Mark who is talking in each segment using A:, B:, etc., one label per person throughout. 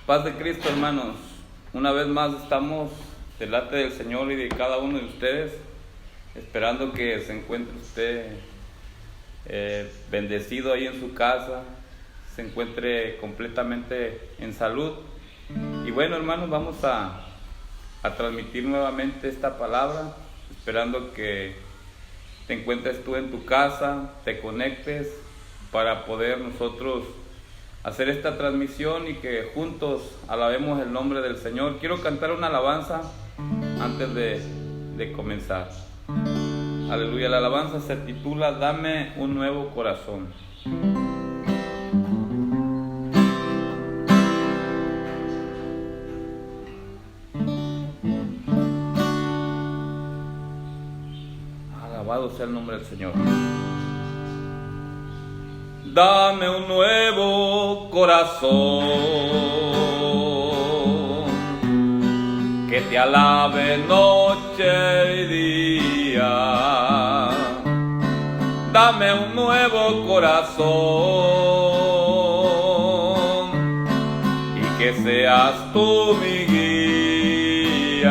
A: Paz de Cristo, hermanos. Una vez más estamos delante del Señor y de cada uno de ustedes, esperando que se encuentre usted bendecido ahí en su casa, se encuentre completamente en salud. Y bueno, hermanos, vamos a transmitir nuevamente esta palabra, esperando que te encuentres tú en tu casa, te conectes para poder nosotros hacer esta transmisión y que juntos alabemos el nombre del Señor. Quiero cantar una alabanza antes de comenzar. Aleluya. La alabanza se titula Dame un nuevo corazón. Alabado sea el nombre del Señor. Dame un nuevo corazón que te alabe noche y día. Dame un nuevo corazón y que seas tú mi guía.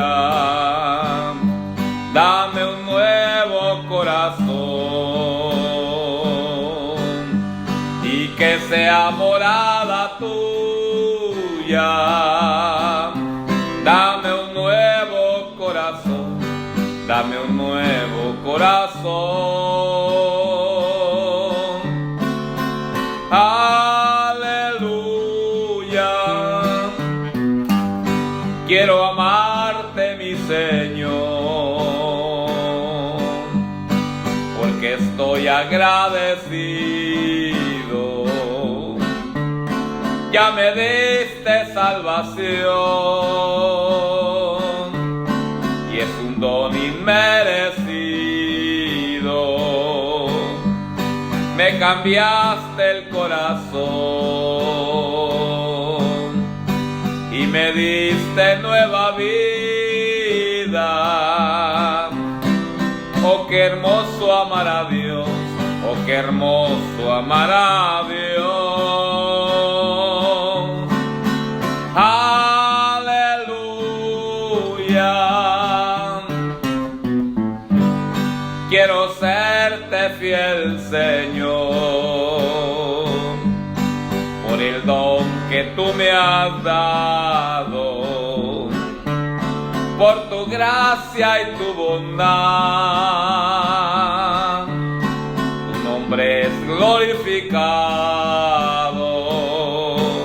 A: Dame un nuevo corazón que sea morada tuya. Dame un nuevo corazón, dame un nuevo corazón. Aleluya. Quiero amarte, mi Señor, porque estoy agradecido. Ya me diste salvación y es un don inmerecido. Me cambiaste el corazón y me diste nueva vida. Oh, qué hermoso amar a Dios, oh, qué hermoso amar a Dios. Aleluya. Quiero serte fiel, Señor, por el don que tú me has dado, por tu gracia y tu bondad. Tu nombre es glorificado.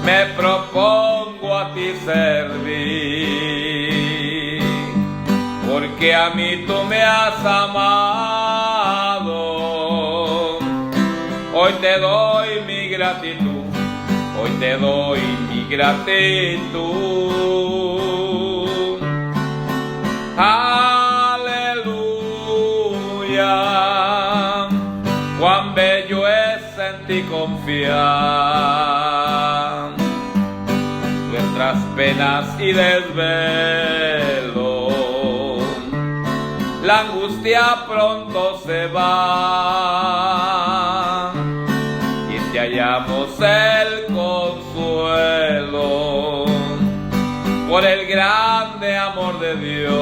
A: Me propongo a ti servir, porque a mí tú me has amado. Hoy te doy mi gratitud, hoy te doy mi gratitud. Aleluya. Cuán bello es en ti confiar. Nuestras penas y desvelo, la angustia pronto se va y te hallamos el consuelo por el grande amor de Dios.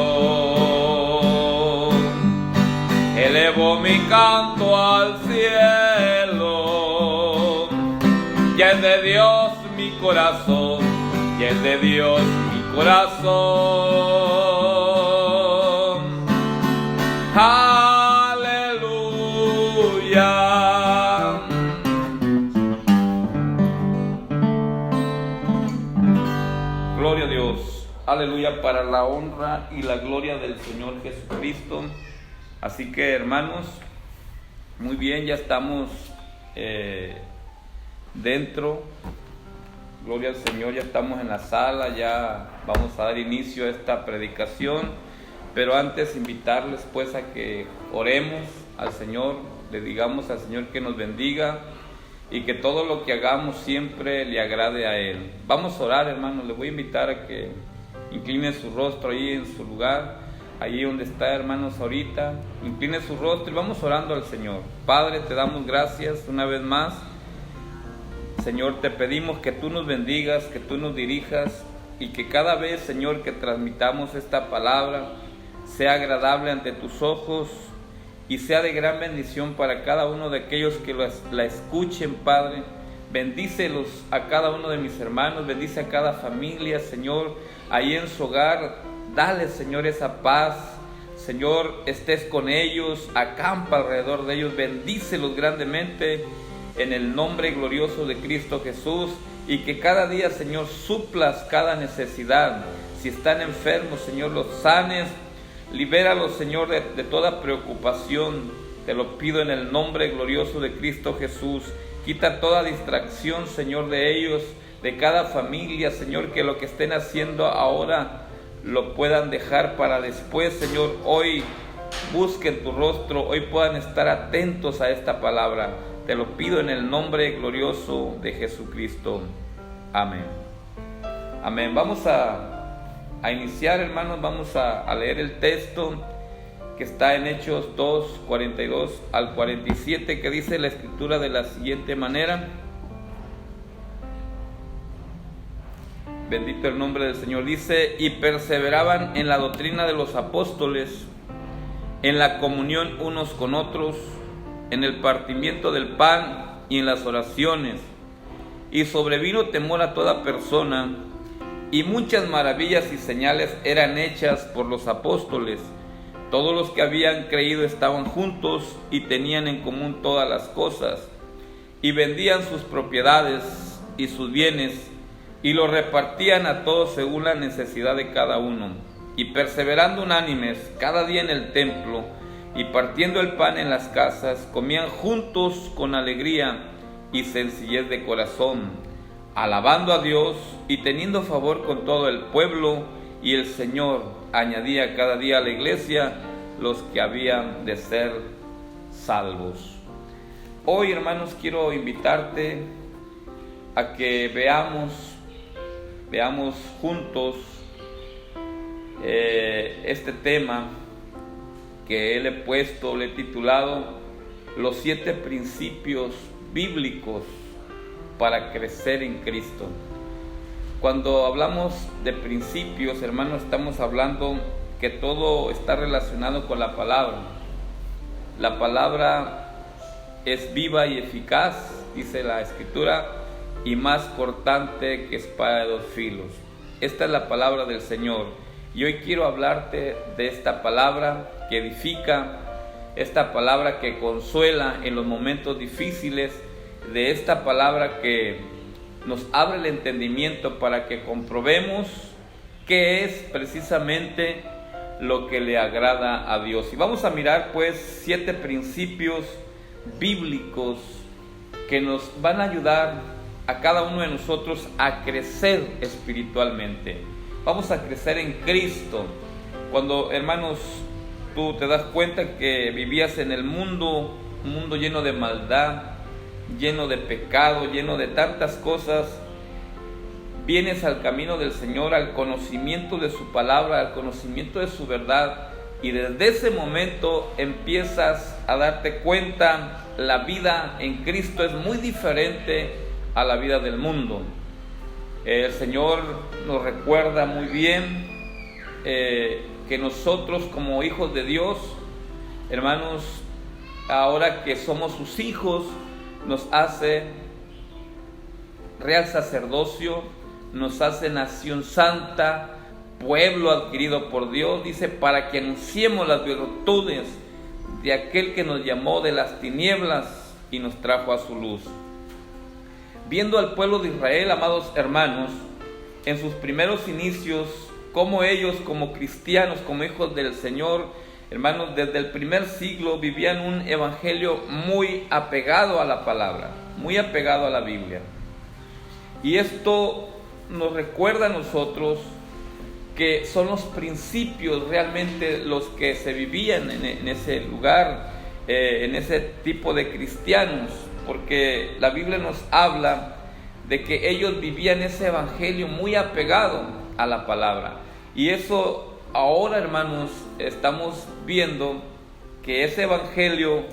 A: Elevo mi canto al cielo, ya es de Dios mi corazón, ya es de Dios mi corazón. Aleluya. Gloria a Dios. Aleluya, para la honra y la gloria del Señor Jesucristo. Así que, hermanos, muy bien, ya estamos dentro. Gloria al Señor, ya estamos en la sala, ya vamos a dar inicio a esta predicación. Pero antes invitarles pues a que oremos al Señor, le digamos al Señor que nos bendiga y que todo lo que hagamos siempre le agrade a Él. Vamos a orar, hermanos. Les voy a invitar a que incline su rostro ahí en su lugar, ahí donde está, hermanos, ahorita. Incline su rostro y vamos orando al Señor. Padre, te damos gracias una vez más, Señor, te pedimos que tú nos bendigas, que tú nos dirijas y que cada vez, Señor, que transmitamos esta palabra sea agradable ante tus ojos y sea de gran bendición para cada uno de aquellos que la escuchen, Padre. Bendícelos a cada uno de mis hermanos, bendice a cada familia, Señor, ahí en su hogar. Dale, Señor, esa paz. Señor, estés con ellos, acampa alrededor de ellos, bendícelos grandemente en el nombre glorioso de Cristo Jesús, y que cada día, Señor, suplas cada necesidad. Si están enfermos, Señor, los sanes, libéralos, Señor, de toda preocupación. Te lo pido en el nombre glorioso de Cristo Jesús. Quita toda distracción, Señor, de ellos, de cada familia, Señor, que lo que estén haciendo ahora lo puedan dejar para después, Señor. Hoy busquen tu rostro, hoy puedan estar atentos a esta palabra. Te lo pido en el nombre glorioso de Jesucristo. Amén. Amén. Vamos a iniciar, hermanos. Vamos a leer el texto que está en Hechos 2, 42 al 47, que dice la escritura de la siguiente manera. Bendito el nombre del Señor. Dice: y perseveraban en la doctrina de los apóstoles, en la comunión unos con otros, en el partimiento del pan y en las oraciones. Y sobrevino temor a toda persona, y muchas maravillas y señales eran hechas por los apóstoles. Todos los que habían creído estaban juntos y tenían en común todas las cosas, y vendían sus propiedades y sus bienes, y los repartían a todos según la necesidad de cada uno. Y perseverando unánimes cada día en el templo, y partiendo el pan en las casas, comían juntos con alegría y sencillez de corazón, alabando a Dios y teniendo favor con todo el pueblo. Y el Señor añadía cada día a la iglesia los que habían de ser salvos. Hoy, hermanos, quiero invitarte a que veamos juntos este tema que le he titulado los 7 principios bíblicos para crecer en Cristo. Cuando hablamos de principios, hermanos, estamos hablando que todo está relacionado con la palabra. La palabra es viva y eficaz, dice la Escritura, y más cortante que espada de 2 filos. Esta es la palabra del Señor. Y hoy quiero hablarte de esta palabra que edifica, esta palabra que consuela en los momentos difíciles, de esta palabra que nos abre el entendimiento para que comprobemos qué es precisamente lo que le agrada a Dios. Y vamos a mirar pues 7 principios bíblicos que nos van a ayudar a cada uno de nosotros a crecer espiritualmente. Vamos a crecer en Cristo. Cuando, hermanos, tú te das cuenta que vivías en el mundo, un mundo lleno de maldad, lleno de pecado, lleno de tantas cosas, vienes al camino del Señor, al conocimiento de su palabra, al conocimiento de su verdad, y desde ese momento empiezas a darte cuenta, la vida en Cristo es muy diferente a la vida del mundo. El Señor nos recuerda muy bien que nosotros como hijos de Dios, hermanos, ahora que somos sus hijos, nos hace real sacerdocio, nos hace nación santa, pueblo adquirido por Dios, dice, para que anunciemos las virtudes de aquel que nos llamó de las tinieblas y nos trajo a su luz. Viendo al pueblo de Israel, amados hermanos, en sus primeros inicios, como ellos, como cristianos, como hijos del Señor, hermanos, desde el primer siglo vivían un evangelio muy apegado a la palabra, muy apegado a la Biblia. Y esto nos recuerda a nosotros que son los principios realmente los que se vivían en ese lugar, en ese tipo de cristianos, porque la Biblia nos habla de que ellos vivían ese evangelio muy apegado a la palabra. Y eso ahora, hermanos, estamos viendo que ese evangelio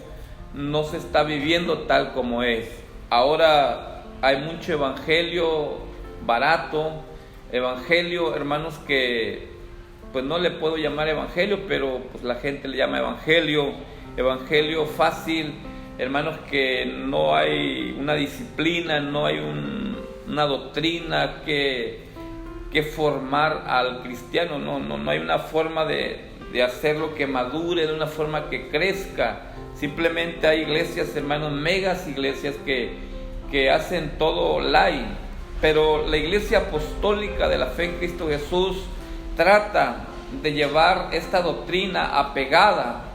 A: no se está viviendo tal como es. Ahora hay mucho evangelio barato, evangelio, hermanos, que pues no le puedo llamar evangelio, pero pues la gente le llama evangelio fácil, hermanos, que no hay una disciplina, no hay una doctrina que formar al cristiano, no hay una forma de hacerlo que madure, de una forma que crezca. Simplemente hay iglesias, hermanos, megas iglesias que hacen todo light, pero la iglesia apostólica de la fe en Cristo Jesús trata de llevar esta doctrina apegada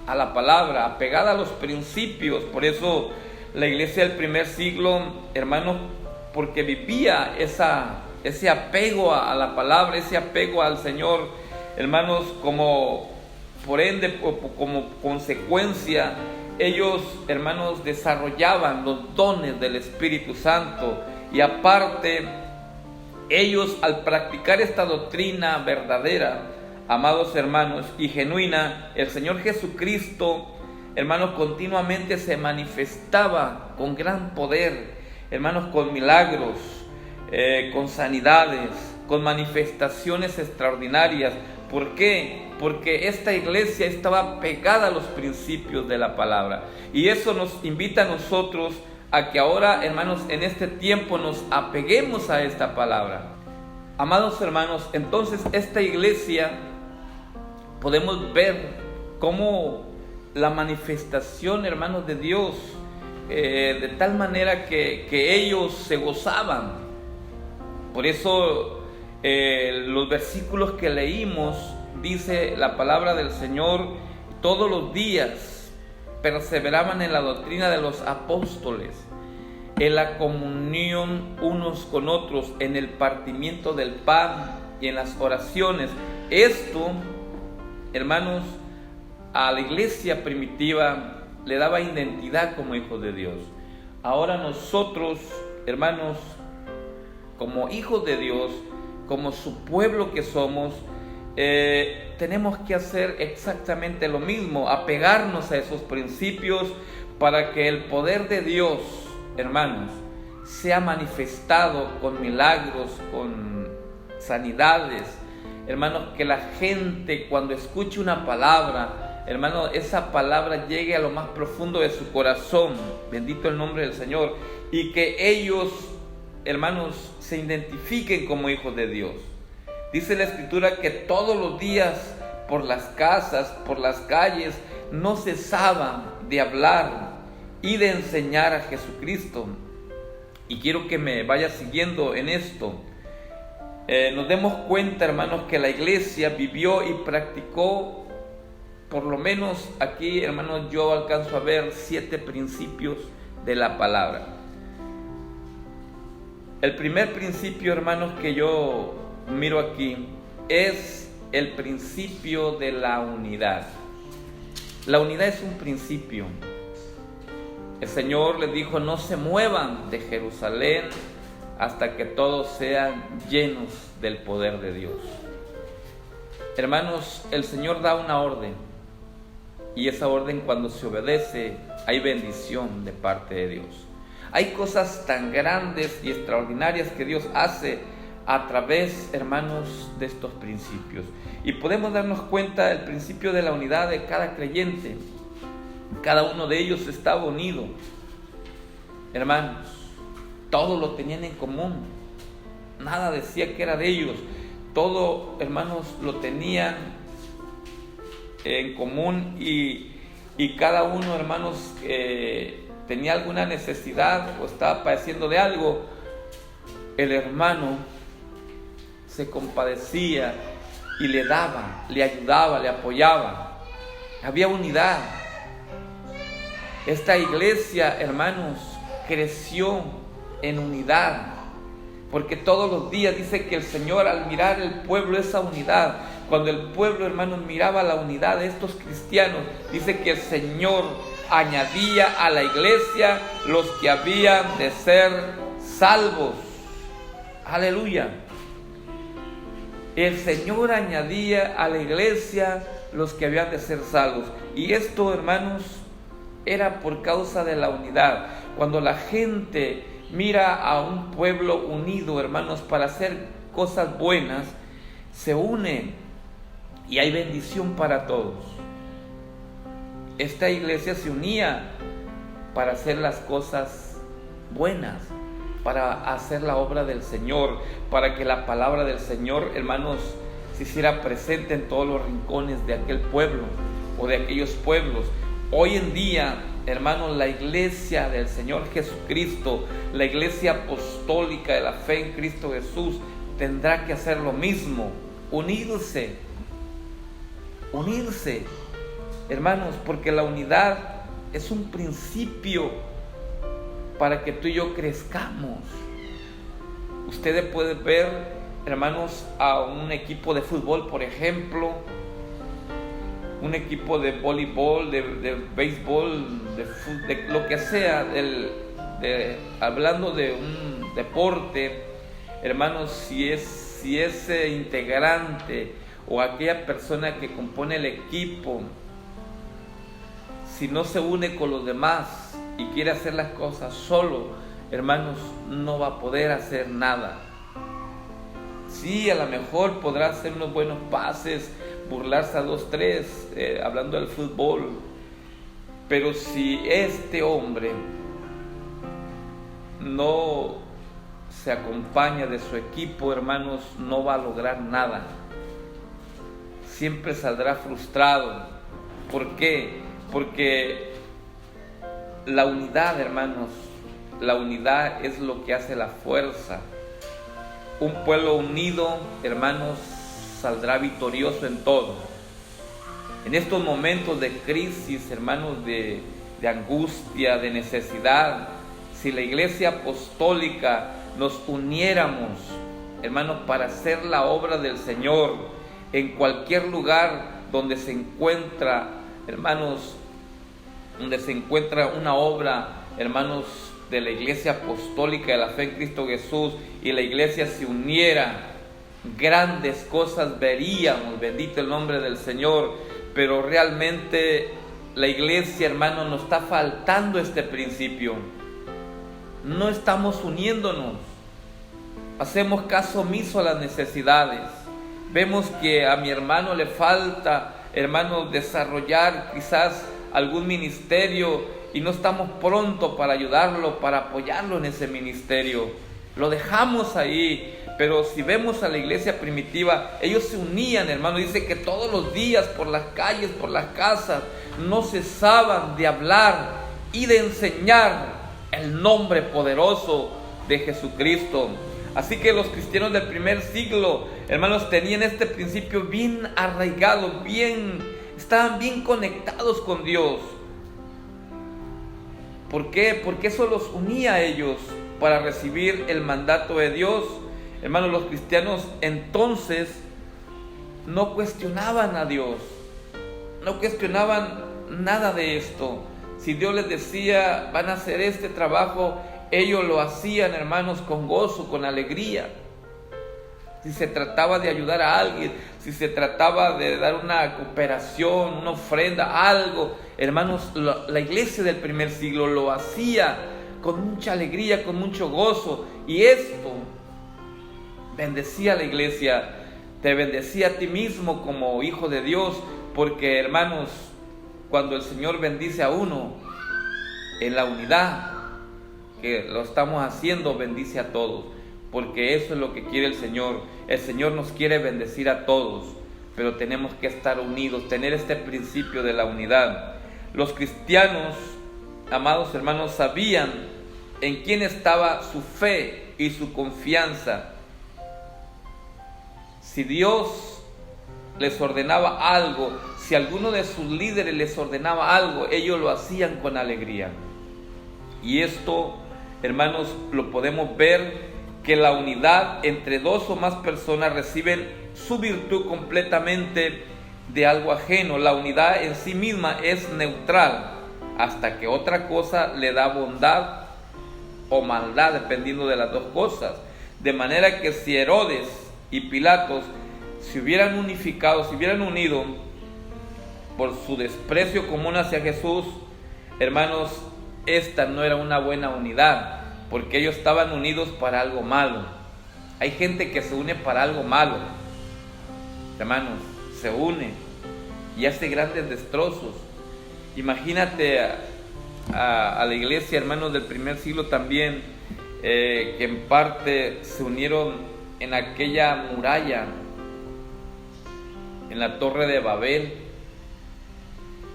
A: a la palabra, apegada a los principios. Por eso la iglesia del primer siglo, hermanos, porque vivía ese apego a la palabra, ese apego al Señor, hermanos, como por ende, como consecuencia, ellos, hermanos, desarrollaban los dones del Espíritu Santo. Y aparte, ellos, al practicar esta doctrina verdadera, amados hermanos, y genuina, el Señor Jesucristo, hermanos, continuamente se manifestaba con gran poder, hermanos, con milagros, con sanidades, con manifestaciones extraordinarias. ¿Por qué? Porque esta iglesia estaba pegada a los principios de la palabra. Y eso nos invita a nosotros a que ahora, hermanos, en este tiempo nos apeguemos a esta palabra. Amados hermanos, entonces esta iglesia podemos ver cómo la manifestación, hermanos, de Dios, de tal manera que ellos se gozaban. Por eso los versículos que leímos, dice la palabra del Señor, todos los días perseveraban en la doctrina de los apóstoles, en la comunión unos con otros, en el partimiento del pan y en las oraciones. Esto, hermanos, a la iglesia primitiva le daba identidad como hijos de Dios. Ahora nosotros, hermanos, como hijos de Dios, como su pueblo que somos, tenemos que hacer exactamente lo mismo, apegarnos a esos principios para que el poder de Dios, hermanos, sea manifestado con milagros, con sanidades. Hermanos, que la gente cuando escuche una palabra, hermanos, esa palabra llegue a lo más profundo de su corazón, bendito el nombre del Señor, y que ellos, hermanos, se identifiquen como hijos de Dios. Dice la Escritura que todos los días por las casas, por las calles, no cesaban de hablar y de enseñar a Jesucristo. Y quiero que me vaya siguiendo en esto. Nos demos cuenta, hermanos, que la iglesia vivió y practicó, por lo menos aquí, hermanos, yo alcanzo a ver 7 principios de la palabra. El primer principio, hermanos, que yo miro aquí es el principio de la unidad. La unidad es un principio. El Señor les dijo: no se muevan de Jerusalén hasta que todos sean llenos del poder de Dios. Hermanos, el Señor da una orden, y esa orden, cuando se obedece, hay bendición de parte de Dios. Hay cosas tan grandes y extraordinarias que Dios hace a través, hermanos, de estos principios. Y podemos darnos cuenta del principio de la unidad de cada creyente. Cada uno de ellos estaba unido. Hermanos, todo lo tenían en común. Nada decía que era de ellos. Todo, hermanos, lo tenían en común, y cada uno, hermanos, tenía alguna necesidad o estaba padeciendo de algo. El hermano se compadecía y le daba, le ayudaba, le apoyaba. Había unidad. Esta iglesia, hermanos, creció en unidad, porque todos los días dice que el Señor, al mirar el pueblo, esa unidad, cuando el pueblo, hermanos, miraba la unidad de estos cristianos, dice que el Señor añadía a la iglesia los que habían de ser salvos. Aleluya. El Señor añadía a la iglesia los que habían de ser salvos. Y esto, hermanos, era por causa de la unidad. Cuando la gente
B: mira a un pueblo unido, hermanos, para hacer cosas buenas, se unen y hay bendición para todos. Esta iglesia se unía para hacer las cosas buenas, para hacer la obra del Señor, para que la palabra del Señor, hermanos, se hiciera presente en todos los rincones de aquel pueblo o de aquellos pueblos. Hoy en día, hermanos, la iglesia del Señor Jesucristo, la iglesia apostólica de la fe en Cristo Jesús, tendrá que hacer lo mismo, unirse, hermanos, porque la unidad es un principio para que tú y yo crezcamos. Ustedes pueden ver, hermanos, a un equipo de fútbol, por ejemplo, un equipo de voleibol, de béisbol, de lo que sea, hablando de un deporte, hermanos, si ese integrante o aquella persona que compone el equipo, si no se une con los demás y quiere hacer las cosas solo, hermanos, no va a poder hacer nada. Sí, a lo mejor podrá hacer unos buenos pases, burlarse a 2, 3, hablando del fútbol, pero si este hombre no se acompaña de su equipo, hermanos, no va a lograr nada. Siempre saldrá frustrado. ¿Por qué? Porque la unidad, hermanos, la unidad es lo que hace la fuerza. Un pueblo unido, hermanos, saldrá victorioso en todo. En estos momentos de crisis, hermanos, de angustia, de necesidad, si la iglesia apostólica nos uniéramos, hermanos, para hacer la obra del Señor en cualquier lugar donde se encuentra, hermanos, donde se encuentra una obra, hermanos, de la iglesia apostólica de la fe en Cristo Jesús, y la iglesia se uniera, grandes cosas veríamos, bendito el nombre del Señor. Pero realmente la iglesia, hermanos, nos está faltando este principio. No estamos uniéndonos, hacemos caso omiso a las necesidades. Vemos que a mi hermano le falta, hermanos, desarrollar quizás algún ministerio y no estamos prontos para ayudarlo, para apoyarlo en ese ministerio. Lo dejamos ahí. Pero si vemos a la iglesia primitiva, ellos se unían, hermano. Dice que todos los días por las calles, por las casas, no cesaban de hablar y de enseñar el nombre poderoso de Jesucristo. Así que los cristianos del primer siglo, hermanos, tenían este principio bien arraigado, estaban bien conectados con Dios. ¿Por qué? Porque eso los unía a ellos para recibir el mandato de Dios. Hermanos, los cristianos entonces no cuestionaban a Dios, no cuestionaban nada de esto. Si Dios les decía, van a hacer este trabajo, ellos lo hacían, hermanos, con gozo, con alegría. Si se trataba de ayudar a alguien, si se trataba de dar una cooperación, una ofrenda, algo, hermanos, la iglesia del primer siglo lo hacía con mucha alegría, con mucho gozo. Y esto bendecía a la iglesia, te bendecía a ti mismo como hijo de Dios, porque, hermanos, cuando el Señor bendice a uno en la unidad que lo estamos haciendo, bendice a todos, porque eso es lo que quiere el Señor. El Señor nos quiere bendecir a todos, pero tenemos que estar unidos, tener este principio de la unidad. Los cristianos, amados hermanos, sabían en quién estaba su fe y su confianza. Si Dios les ordenaba algo, si alguno de sus líderes les ordenaba algo, ellos lo hacían con alegría. Y esto, hermanos, lo podemos ver, que la unidad entre dos o más personas reciben su virtud completamente de algo ajeno. La unidad en sí misma es neutral, hasta que otra cosa le da bondad o maldad, dependiendo de las dos cosas. De manera que si Herodes y Pilatos se hubieran unificado, se hubieran unido por su desprecio común hacia Jesús, hermanos, esta no era una buena unidad, porque ellos estaban unidos para algo malo. Hay gente que se une para algo malo, hermanos, se une y hace grandes destrozos. Imagínate a la iglesia, hermanos, del primer siglo también, que en parte se unieron en aquella muralla, en la torre de Babel,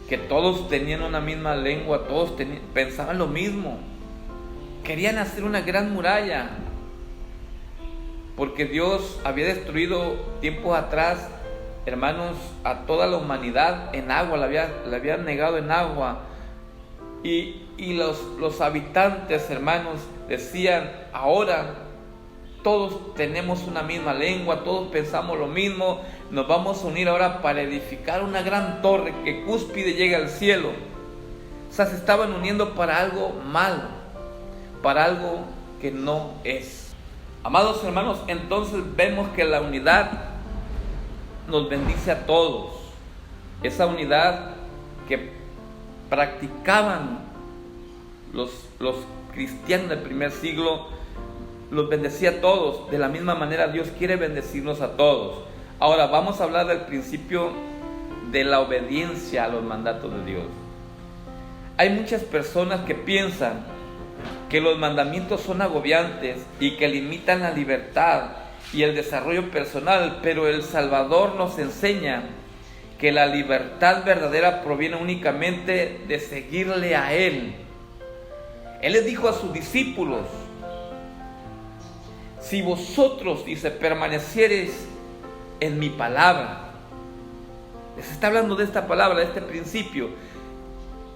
B: que todos tenían una misma lengua, todos pensaban lo mismo, querían hacer una gran muralla, porque Dios había destruido tiempos atrás, hermanos, a toda la humanidad en agua, la habían negado en agua. Y los habitantes, hermanos, decían: ahora todos tenemos una misma lengua, todos pensamos lo mismo, nos vamos a unir ahora para edificar una gran torre que cúspide llegue al cielo. O sea, se estaban uniendo para algo malo, para algo que no es. Amados hermanos, entonces vemos que la unidad nos bendice a todos. Esa unidad que practicaban los cristianos del primer siglo los bendecía a todos. De la misma manera Dios quiere bendecirnos a todos. Ahora vamos a hablar del principio de la obediencia a los mandatos de Dios. Hay muchas personas que piensan que los mandamientos son agobiantes y que limitan la libertad y el desarrollo personal, pero el Salvador nos enseña que la libertad verdadera proviene únicamente de seguirle a Él. Él les dijo a sus discípulos: si vosotros, dice, permaneciereis en mi palabra. Les está hablando de esta palabra, de este principio,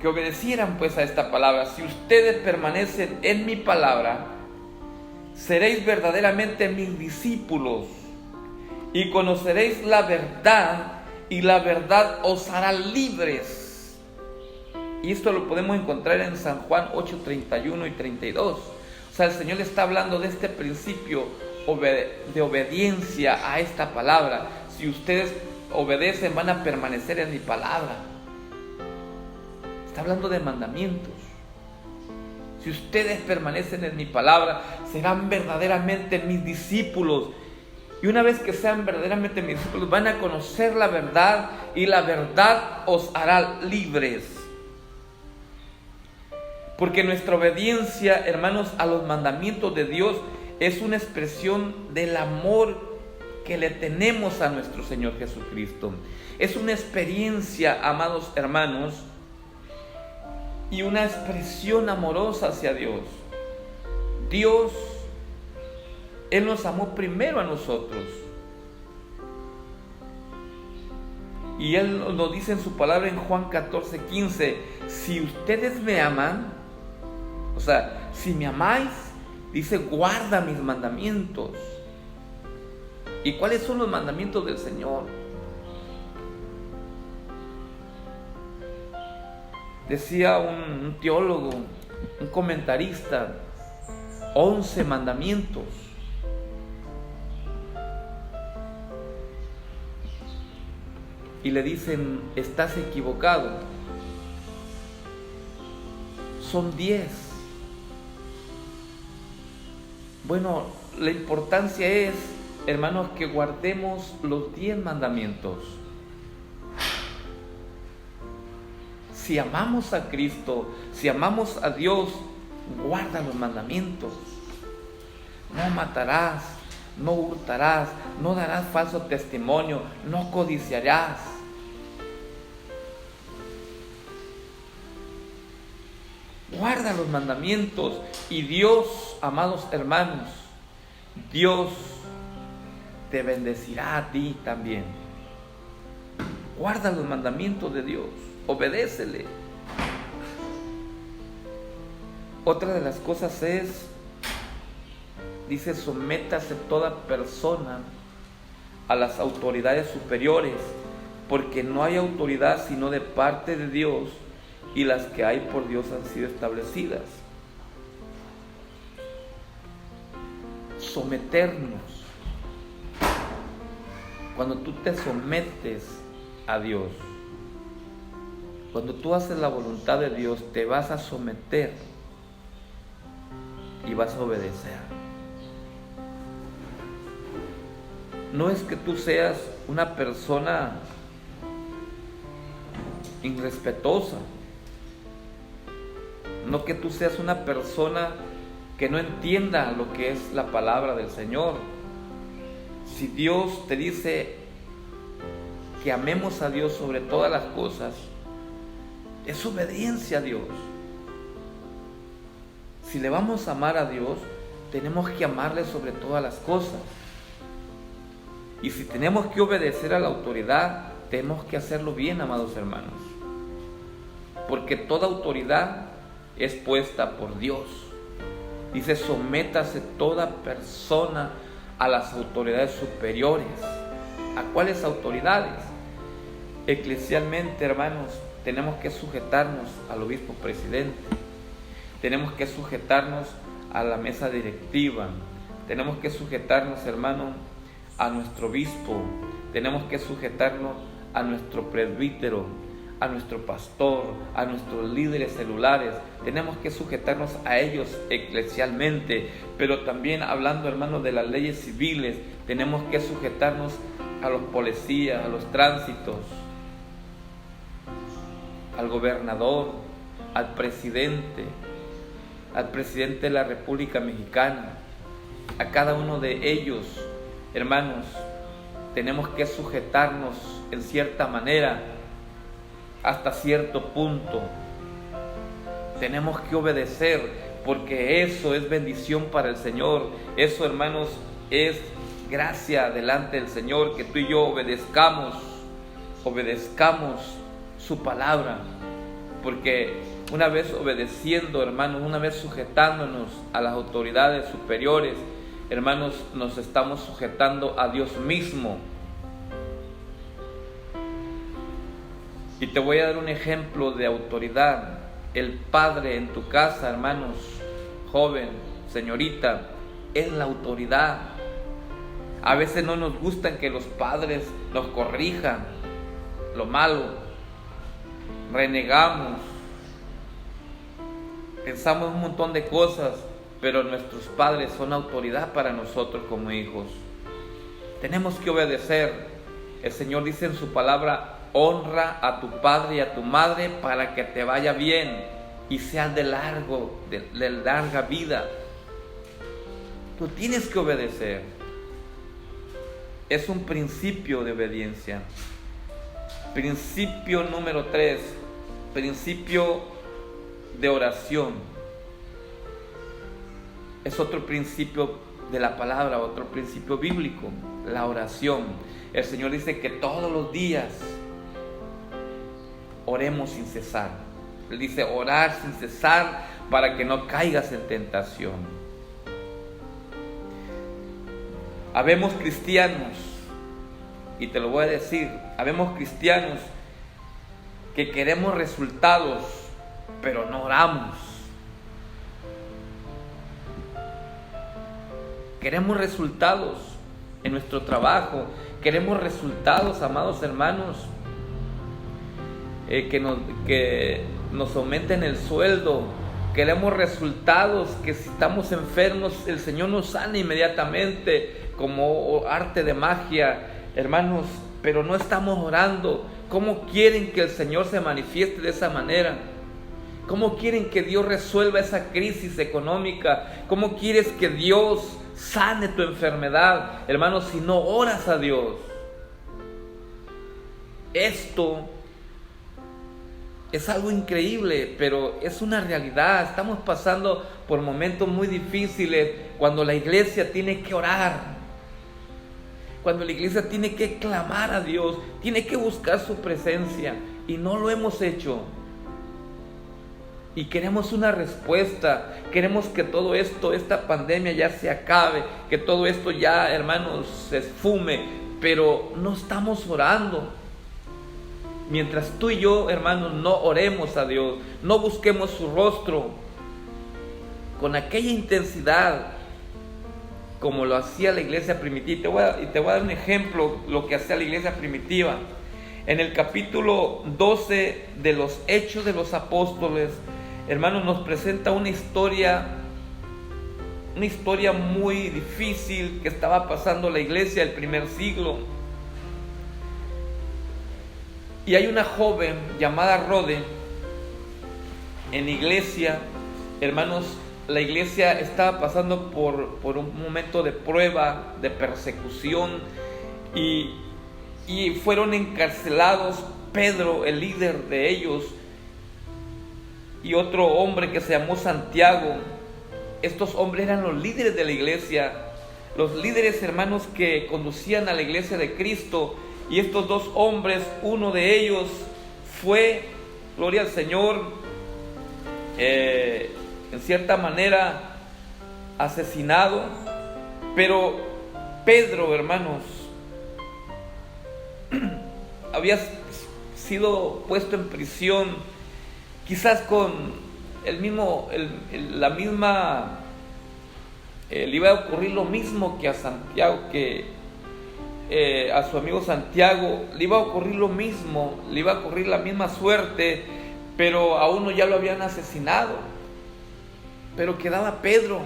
B: que obedecieran pues a esta palabra. Si ustedes permanecen en mi palabra, seréis verdaderamente mis discípulos y conoceréis la verdad, y la verdad os hará libres. Y esto lo podemos encontrar en San Juan 8:31 y 32. O sea, el Señor le está hablando de este principio de obediencia a esta palabra. Si ustedes obedecen, van a permanecer en mi palabra. Está hablando de mandamientos. Si ustedes permanecen en mi palabra, serán verdaderamente mis discípulos. Y una vez que sean verdaderamente mis discípulos, van a conocer la verdad, y la verdad os hará libres. Porque nuestra obediencia, hermanos, a los mandamientos de Dios es una expresión del amor que le tenemos a nuestro Señor Jesucristo. Es una experiencia, amados hermanos, y una expresión amorosa hacia Dios. Dios, Él nos amó primero a nosotros. Y Él nos dice en su palabra en Juan 14:15: si ustedes me aman, o sea, si me amáis, dice, guarda mis mandamientos. ¿Y cuáles son los mandamientos del Señor? Decía un teólogo, un comentarista, 11 mandamientos. Y le dicen: estás equivocado, son 10. Bueno, la importancia es, hermanos, que guardemos los 10 mandamientos. Si amamos a Cristo, si amamos a Dios, guarda los mandamientos. No matarás, no hurtarás, no darás falso testimonio, no codiciarás. Guarda los mandamientos y Dios, amados hermanos, Dios te bendecirá a ti también. Guarda los mandamientos de Dios, obedécele. Otra de las cosas es, dice, sométase toda persona a las autoridades superiores, porque no hay autoridad sino de parte de Dios, y las que hay por Dios han sido establecidas. Someternos. Cuando tú te sometes a Dios, cuando tú haces la voluntad de Dios, te vas a someter. y vas a obedecer. No es que tú seas una persona irrespetuosa, no que tú seas una persona que no entienda lo que es la palabra del Señor. Si Dios te dice que amemos a Dios sobre todas las cosas, es obediencia a Dios. Si le vamos a amar a Dios, tenemos que amarle sobre todas las cosas. Y si tenemos que obedecer a la autoridad, tenemos que hacerlo bien, amados hermanos. Porque toda autoridad es puesta por Dios. Dice: sométase toda persona a las autoridades superiores. ¿A cuáles autoridades? Eclesialmente, hermanos, tenemos que sujetarnos al obispo presidente. Tenemos que sujetarnos a la mesa directiva. Tenemos que sujetarnos, hermano, a nuestro obispo. Tenemos que sujetarnos a nuestro presbítero, a nuestro pastor, a nuestros líderes celulares. Tenemos que sujetarnos a ellos eclesialmente, pero también hablando, hermanos, de las leyes civiles, tenemos que sujetarnos a los policías, a los tránsitos, al gobernador, al presidente de la República Mexicana. A cada uno de ellos, hermanos, tenemos que sujetarnos en cierta manera, hasta cierto punto. Tenemos que obedecer, porque eso es bendición para el Señor. Eso, hermanos, es gracia delante del Señor, que tú y yo obedezcamos su palabra. Porque una vez obedeciendo, hermanos, una vez sujetándonos a las autoridades superiores, hermanos, nos estamos sujetando a Dios mismo. Y te voy a dar un ejemplo de autoridad. El padre en tu casa, hermanos, joven, señorita, es la autoridad. A veces no nos gustan que los padres nos corrijan lo malo. Renegamos. Pensamos un montón de cosas, pero nuestros padres son autoridad para nosotros como hijos. Tenemos que obedecer. El Señor dice en su palabra: honra a tu padre y a tu madre para que te vaya bien y seas de larga vida. Tú tienes que obedecer. Es un principio de obediencia. Principio número 3, principio de oración. Es otro principio de la palabra, otro principio bíblico, la oración. El Señor dice que todos los días oremos sin cesar. Él dice: orar sin cesar para que no caigas en tentación. Habemos cristianos, y te lo voy a decir, habemos cristianos que queremos resultados, pero no oramos. Queremos resultados en nuestro trabajo, queremos resultados, amados hermanos, que nos aumenten el sueldo. Queremos resultados, que si estamos enfermos el Señor nos sane inmediatamente, como arte de magia, hermanos, pero no estamos orando. ¿Cómo quieren que el Señor se manifieste de esa manera? ¿Cómo quieren que Dios resuelva esa crisis económica? ¿Cómo quieres que Dios sane tu enfermedad, hermanos, si no oras a Dios? Esto es algo increíble, pero es una realidad. Estamos pasando por momentos muy difíciles cuando la iglesia tiene que orar, cuando la iglesia tiene que clamar a Dios, tiene que buscar su presencia, y no lo hemos hecho. Y queremos una respuesta, queremos que todo esto, esta pandemia ya se acabe, que todo esto ya, hermanos, se esfume, pero no estamos orando. Mientras tú y yo, hermanos, no oremos a Dios, no busquemos su rostro con aquella intensidad como lo hacía la iglesia primitiva. Y te voy a dar un ejemplo lo que hacía la iglesia primitiva. En el capítulo 12 de los Hechos de los Apóstoles, hermanos, nos presenta una historia una historia muy difícil que estaba pasando la iglesia del primer siglo. Y hay una joven llamada Rode en iglesia. Hermanos, la iglesia estaba pasando por un momento de prueba, de persecución, y fueron encarcelados Pedro, el líder de ellos, y otro hombre que se llamó Santiago. Estos hombres eran los líderes de la iglesia, los líderes, hermanos, que conducían a la iglesia de Cristo. Y estos dos hombres, uno de ellos fue, gloria al Señor, en cierta manera asesinado. Pero Pedro, hermanos, había sido puesto en prisión, quizás con la misma, le iba a ocurrir lo mismo que a Santiago, a su amigo Santiago, le iba a ocurrir lo mismo, le iba a ocurrir la misma suerte, pero a uno ya lo habían asesinado. Pero quedaba Pedro.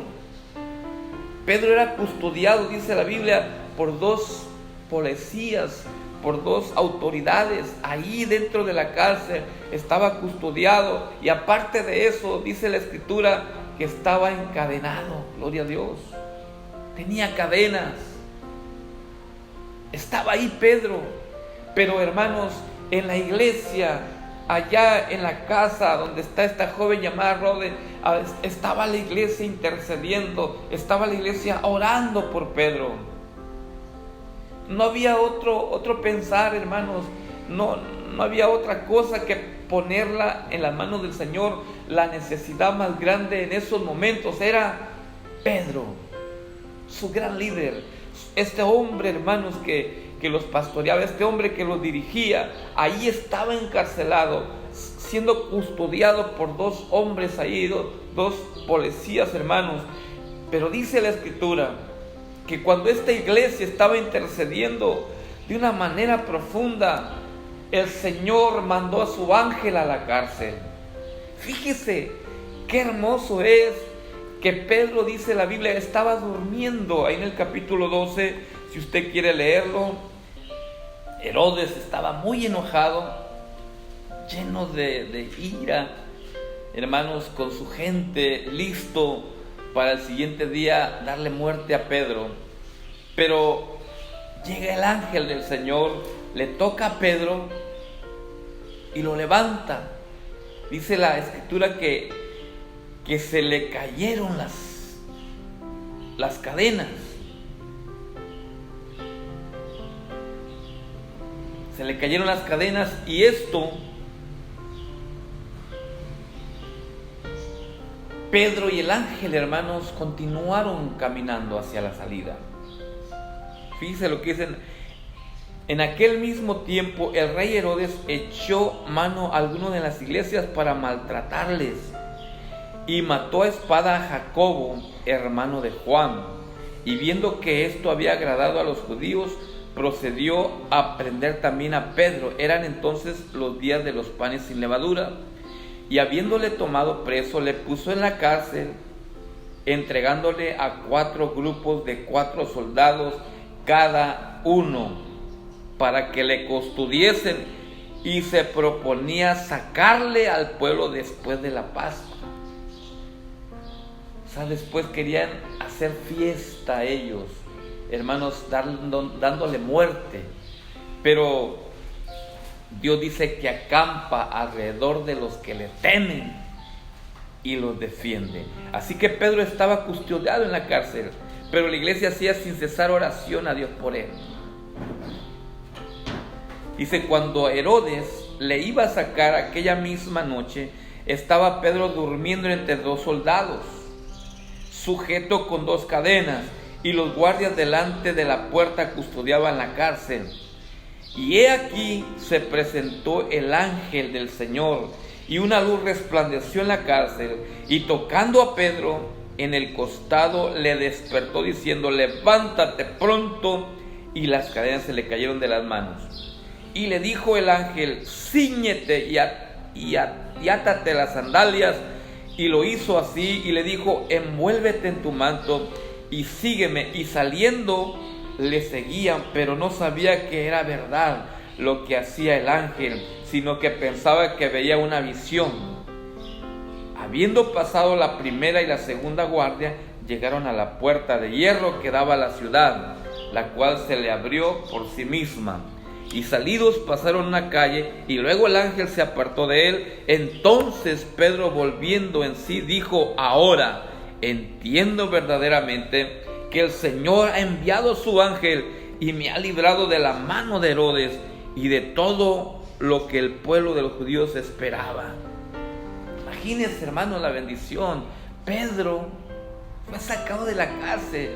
B: Pedro era custodiado, dice la Biblia, por dos policías, por dos autoridades. Ahí dentro de la cárcel estaba custodiado, y aparte de eso, dice la Escritura, que estaba encadenado. Gloria a Dios. Tenía cadenas. Estaba ahí Pedro. Pero, hermanos, en la iglesia, allá en la casa donde está esta joven llamada Rode, estaba la iglesia intercediendo, estaba la iglesia orando por Pedro. No había otro pensar, hermanos, no había otra cosa que ponerla en las manos del Señor. La necesidad más grande en esos momentos era Pedro, su gran líder, este hombre, hermanos, que los pastoreaba, este hombre que los dirigía. Ahí estaba encarcelado, siendo custodiado por dos hombres ahí, dos policías, hermanos. Pero dice la Escritura que cuando esta iglesia estaba intercediendo de una manera profunda, el Señor mandó a su ángel a la cárcel. Fíjese qué hermoso es que Pedro, dice la Biblia, estaba durmiendo. Ahí en el capítulo 12, si usted quiere leerlo, Herodes estaba muy enojado, lleno de ira, hermanos, con su gente, listo para el siguiente día darle muerte a Pedro. Pero llega el ángel del Señor, le toca a Pedro y lo levanta. Dice la Escritura que se le cayeron las cadenas. Se le cayeron las cadenas, y esto, Pedro y el ángel, hermanos, continuaron caminando hacia la salida. Fíjense lo que dicen. En aquel mismo tiempo, el rey Herodes echó mano a algunos de las iglesias para maltratarles, y mató a espada a Jacobo, hermano de Juan. Y viendo que esto había agradado a los judíos, procedió a prender también a Pedro. Eran entonces los días de los panes sin levadura. Y habiéndole tomado preso, le puso en la cárcel, entregándole a 4 grupos de 4 soldados cada uno, para que le custodiesen, y se proponía sacarle al pueblo después de la Pascua. O sea, después querían hacer fiesta ellos, hermanos, dándole muerte. Pero Dios dice que acampa alrededor de los que le temen y los defiende. Así que Pedro estaba custodiado en la cárcel, pero la iglesia hacía sin cesar oración a Dios por él. Dice, cuando Herodes le iba a sacar aquella misma noche, estaba Pedro durmiendo entre 2 soldados, sujeto con 2 cadenas, y los guardias delante de la puerta custodiaban la cárcel. Y he aquí se presentó el ángel del Señor, y una luz resplandeció en la cárcel, y tocando a Pedro en el costado, le despertó diciendo, levántate pronto, y las cadenas se le cayeron de las manos. Y le dijo el ángel, cíñete y átate las sandalias. Y lo hizo así y le dijo: envuélvete en tu manto y sígueme. Y saliendo le seguían, pero no sabía que era verdad lo que hacía el ángel, sino que pensaba que veía una visión. Habiendo pasado la primera y la segunda guardia, llegaron a la puerta de hierro que daba a la ciudad, la cual se le abrió por sí misma. Y salidos pasaron una calle, y luego el ángel se apartó de él. Entonces Pedro, volviendo en sí, dijo: ahora entiendo verdaderamente que el Señor ha enviado su ángel y me ha librado de la mano de Herodes y de todo lo que el pueblo de los judíos esperaba. Imagínense, hermano, la bendición. Pedro fue sacado de la cárcel.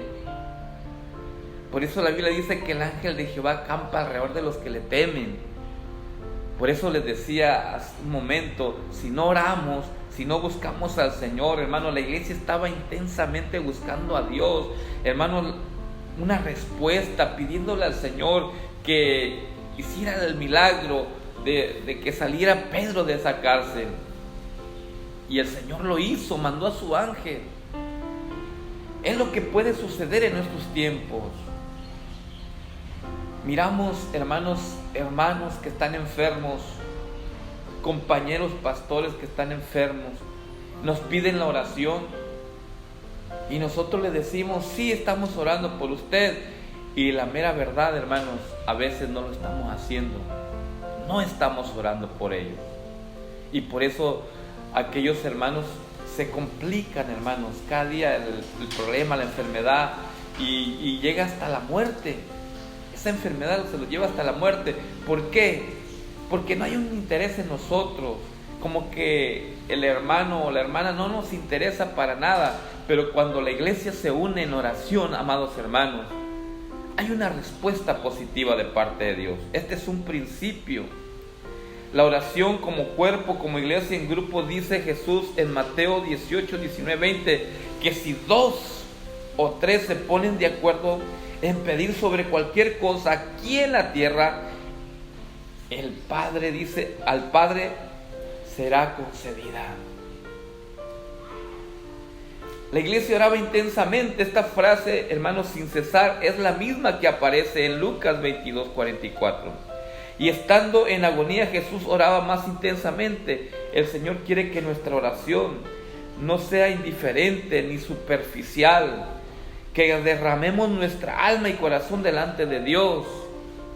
B: Por eso la Biblia dice que el ángel de Jehová acampa alrededor de los que le temen. Por eso les decía hace un momento, si no oramos, si no buscamos al Señor, hermano, la iglesia estaba intensamente buscando a Dios, hermano, una respuesta, pidiéndole al Señor que hiciera el milagro de que saliera Pedro de esa cárcel. Y el Señor lo hizo, mandó a su ángel. Es lo que puede suceder en nuestros tiempos. Miramos, hermanos que están enfermos, compañeros pastores que están enfermos, nos piden la oración y nosotros les decimos: sí, estamos orando por usted. Y la mera verdad, hermanos, a veces no lo estamos haciendo, no estamos orando por ellos. Y por eso aquellos hermanos se complican, hermanos, cada día el problema, la enfermedad, y llega hasta la muerte. Esa enfermedad se lo lleva hasta la muerte. ¿Por qué? Porque no hay un interés en nosotros, como que el hermano o la hermana no nos interesa para nada. Pero cuando la iglesia se une en oración, amados hermanos, hay una respuesta positiva de parte de Dios. Este es un principio. La oración como cuerpo, como iglesia en grupo, dice Jesús en Mateo 18, 19, 20, que si 2 o 3 se ponen de acuerdo en pedir sobre cualquier cosa aquí en la tierra, el Padre dice, al Padre será concedida. La iglesia oraba intensamente. Esta frase, hermanos, sin cesar, es la misma que aparece en Lucas 22, 44. Y estando en agonía, Jesús oraba más intensamente. El Señor quiere que nuestra oración no sea indiferente ni superficial, que derramemos nuestra alma y corazón delante de Dios,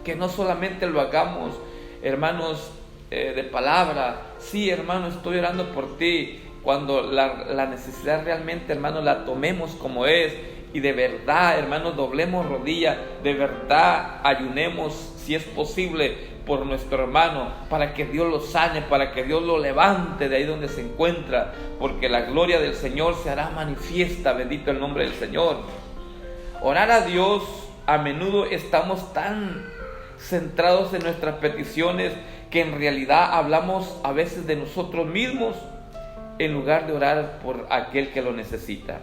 B: que no solamente lo hagamos, hermanos, de palabra. Sí, hermano, estoy orando por ti, cuando la necesidad realmente, hermano, la tomemos como es, y de verdad, hermano, doblemos rodilla, de verdad ayunemos, si es posible, por nuestro hermano, para que Dios lo sane, para que Dios lo levante de ahí donde se encuentra, porque la gloria del Señor se hará manifiesta. Bendito el nombre del Señor. Orar a Dios, a menudo estamos tan centrados en nuestras peticiones que en realidad hablamos a veces de nosotros mismos en lugar de orar por aquel que lo necesita.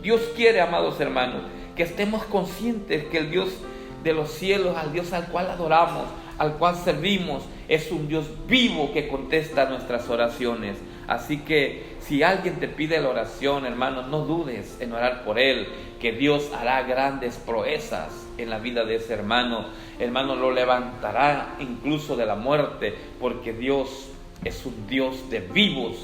B: Dios quiere, amados hermanos, que estemos conscientes que el Dios de los cielos, al Dios al cual adoramos, al cual servimos, es un Dios vivo que contesta nuestras oraciones. Así que si alguien te pide la oración, hermano, no dudes en orar por él, que Dios hará grandes proezas en la vida de ese hermano. Hermano, lo levantará incluso de la muerte, porque Dios es un Dios de vivos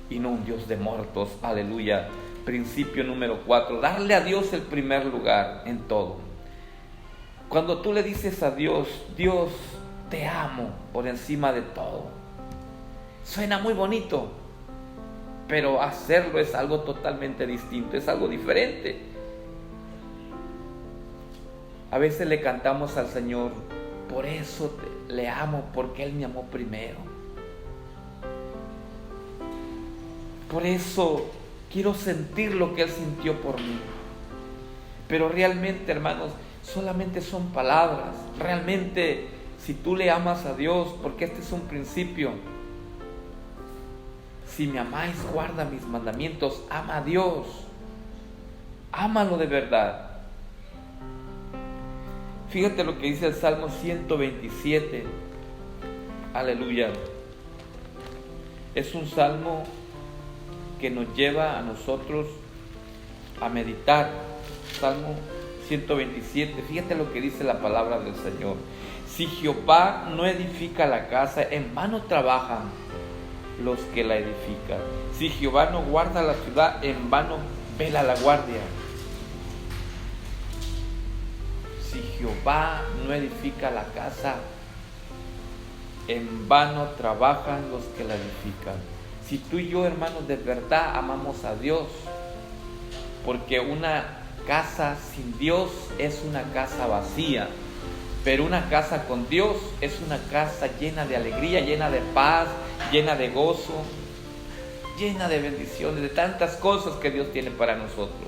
B: y no un Dios de muertos. Aleluya. Principio número 4, darle a Dios el primer lugar en todo. Cuando tú le dices a Dios: Dios, te amo por encima de todo, suena muy bonito, pero hacerlo es algo totalmente distinto, es algo diferente. A veces le cantamos al Señor: por eso le amo, porque Él me amó primero. Por eso quiero sentir lo que Él sintió por mí. Pero realmente, hermanos, solamente son palabras. Realmente, si tú le amas a Dios, porque este es un principio: si me amáis, guarda mis mandamientos. Ama a Dios, ámalo de verdad. Fíjate lo que dice el Salmo 127. Aleluya. Es un salmo que nos lleva a nosotros a meditar. Salmo 127, fíjate lo que dice la palabra del Señor. Si Jehová no edifica la casa, en vano trabajan los que la edifican. Si Jehová no guarda la ciudad, en vano vela la guardia. Si Jehová no edifica la casa, en vano trabajan los que la edifican. Si tú y yo, hermanos, de verdad amamos a Dios, porque una casa sin Dios es una casa vacía, pero una casa con Dios es una casa llena de alegría, llena de paz, llena de gozo, llena de bendiciones, de tantas cosas que Dios tiene para nosotros.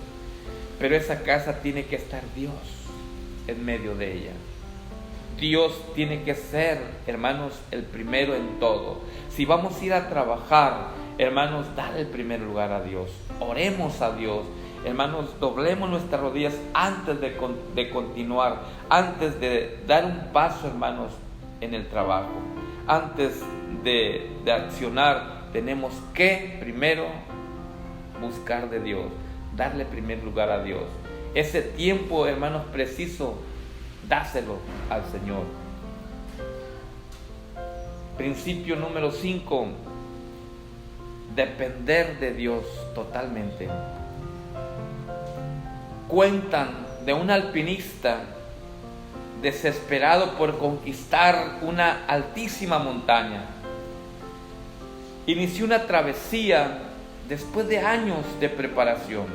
B: Pero esa casa tiene que estar Dios en medio de ella. Dios tiene que ser, hermanos, el primero en todo. Si vamos a ir a trabajar, hermanos, dale el primer lugar a Dios. Oremos a Dios. Hermanos, doblemos nuestras rodillas antes de continuar, antes de dar un paso, hermanos, en el trabajo. Antes de accionar, tenemos que primero buscar de Dios, darle primer lugar a Dios. Ese tiempo, hermanos, preciso, dáselo al Señor. Principio número 5, depender de Dios totalmente. Cuentan de un alpinista desesperado por conquistar una altísima montaña. Inició una travesía después de años de preparación,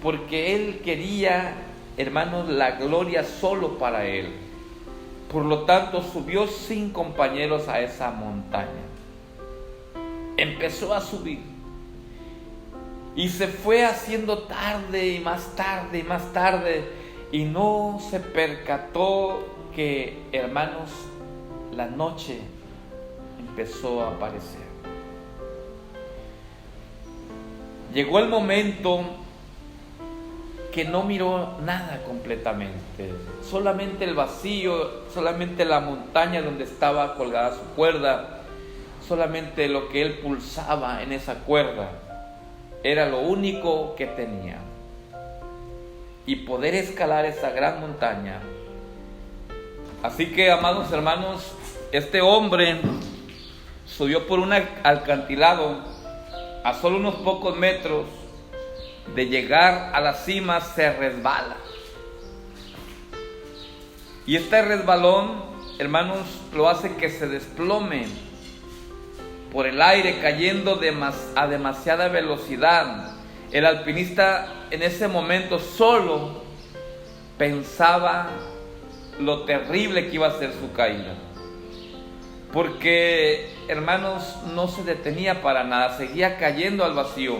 B: porque él quería, hermanos, la gloria solo para él. Por lo tanto, subió sin compañeros a esa montaña. Empezó a subir. Y se fue haciendo tarde y más tarde y más tarde. Y no se percató que, hermanos, la noche empezó a aparecer. Llegó el momento que no miró nada completamente. Solamente el vacío, solamente la montaña donde estaba colgada su cuerda. Solamente lo que él pulsaba en esa cuerda. Era lo único que tenía. Y poder escalar esa gran montaña. Así que, amados hermanos, este hombre subió por un acantilado a solo unos pocos metros de llegar a la cima. Se resbala. Y este resbalón, hermanos, lo hace que se desplome por el aire, cayendo a demasiada velocidad. El alpinista en ese momento solo pensaba lo terrible que iba a ser su caída, porque, hermanos, no se detenía para nada, seguía cayendo al vacío,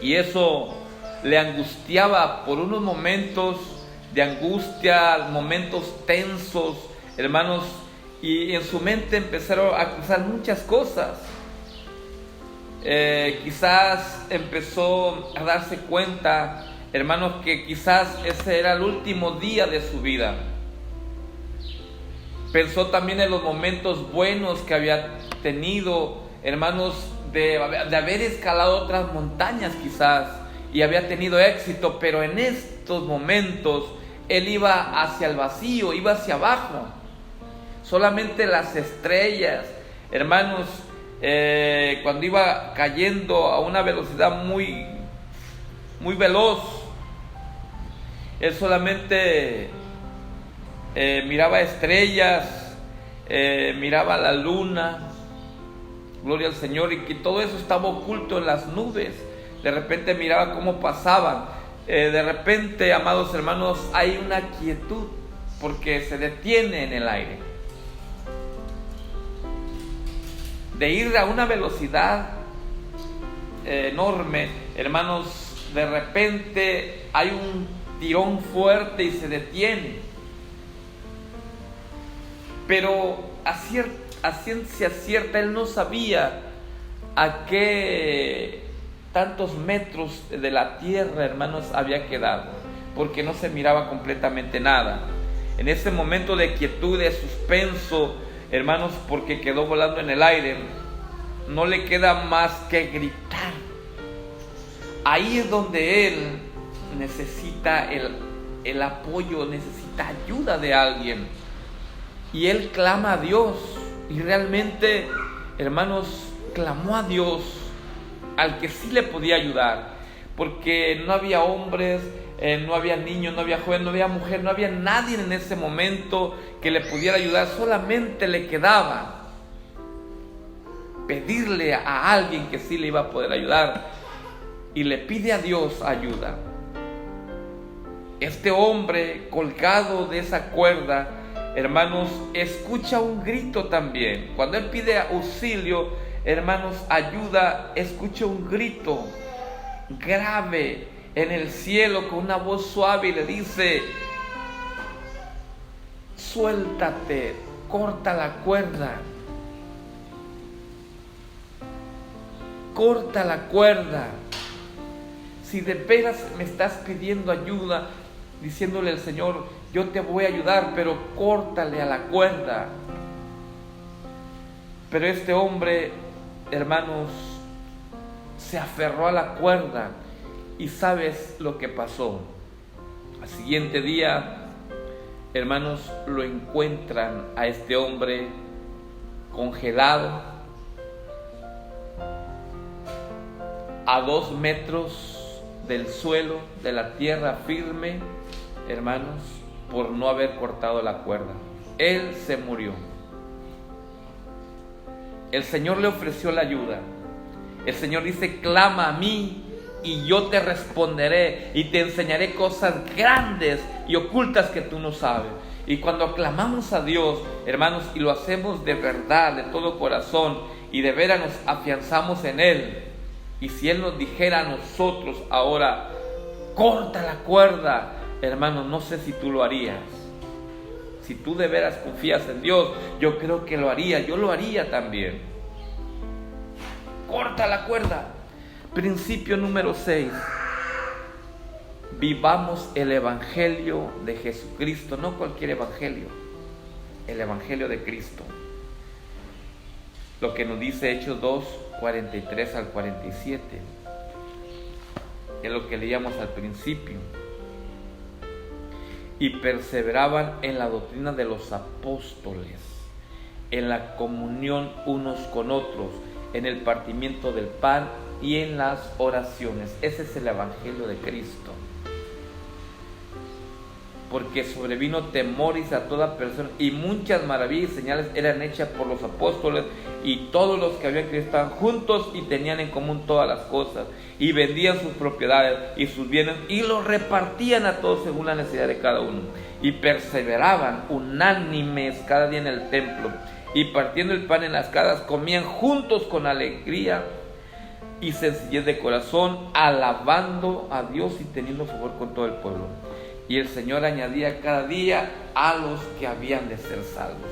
B: y eso le angustiaba por unos momentos de angustia, momentos tensos, hermanos. Y en su mente empezaron a cruzar muchas cosas. Quizás empezó a darse cuenta, hermanos, que quizás ese era el último día de su vida. Pensó también en los momentos buenos que había tenido, hermanos, de haber escalado otras montañas quizás, y había tenido éxito, pero en estos momentos él iba hacia el vacío, iba hacia abajo. Solamente las estrellas, hermanos, cuando iba cayendo a una velocidad muy, muy veloz, él solamente miraba estrellas, miraba la luna, gloria al Señor, y que todo eso estaba oculto en las nubes. De repente miraba cómo pasaban. De repente, amados hermanos, hay una quietud, porque se detiene en el aire. De ir a una velocidad enorme, hermanos, de repente hay un tirón fuerte y se detiene. Pero a ciencia cierta él no sabía a qué tantos metros de la tierra, hermanos, había quedado, porque no se miraba completamente nada. En ese momento de quietud, de suspenso, hermanos, porque quedó volando en el aire, no le queda más que gritar. Ahí es donde él necesita el apoyo, necesita ayuda de alguien. Y él clama a Dios. Y realmente, hermanos, clamó a Dios, al que sí le podía ayudar. Porque no había hombres, no había niños, no había joven, no había mujer, no había nadie en ese momento que le pudiera ayudar. Solamente le quedaba pedirle a alguien que sí le iba a poder ayudar. Y le pide a Dios ayuda. Este hombre colgado de esa cuerda, hermanos, escucha un grito también. Cuando él pide auxilio, hermanos, ayuda, escucha un grito grave en el cielo con una voz suave y le dice: suéltate, corta la cuerda. Corta la cuerda. Si de veras me estás pidiendo ayuda, diciéndole al Señor: yo te voy a ayudar, pero córtale a la cuerda. Pero este hombre, hermanos, se aferró a la cuerda. Y ¿sabes lo que pasó? Al siguiente día, hermanos, lo encuentran a este hombre congelado a 2 metros del suelo, de la tierra firme, hermanos, por no haber cortado la cuerda. Él se murió. El Señor le ofreció la ayuda. El Señor dice: clama a mí y yo te responderé y te enseñaré cosas grandes y ocultas que tú no sabes. Y cuando clamamos a Dios, hermanos, y lo hacemos de verdad, de todo corazón, y de veras nos afianzamos en Él, y si Él nos dijera a nosotros ahora: corta la cuerda, hermanos, no sé si tú lo harías. Si tú de veras confías en Dios, yo creo que lo haría. Yo lo haría también. Corta la cuerda. Principio número 6. Vivamos el evangelio de Jesucristo, no cualquier evangelio, el evangelio de Cristo. Lo que nos dice Hechos 2, 43 al 47. Es lo que leíamos al principio. Y perseveraban en la doctrina de los apóstoles, en la comunión unos con otros, en el partimiento del pan y en las oraciones. Ese es el evangelio de Cristo. Porque sobrevino temores a toda persona, y muchas maravillas y señales eran hechas por los apóstoles, y todos los que habían creído estaban juntos y tenían en común todas las cosas, y vendían sus propiedades y sus bienes y los repartían a todos según la necesidad de cada uno, y perseveraban unánimes cada día en el templo, y partiendo el pan en las casas comían juntos con alegría y sencillez de corazón, alabando a Dios y teniendo favor con todo el pueblo. Y el Señor añadía cada día a los que habían de ser salvos.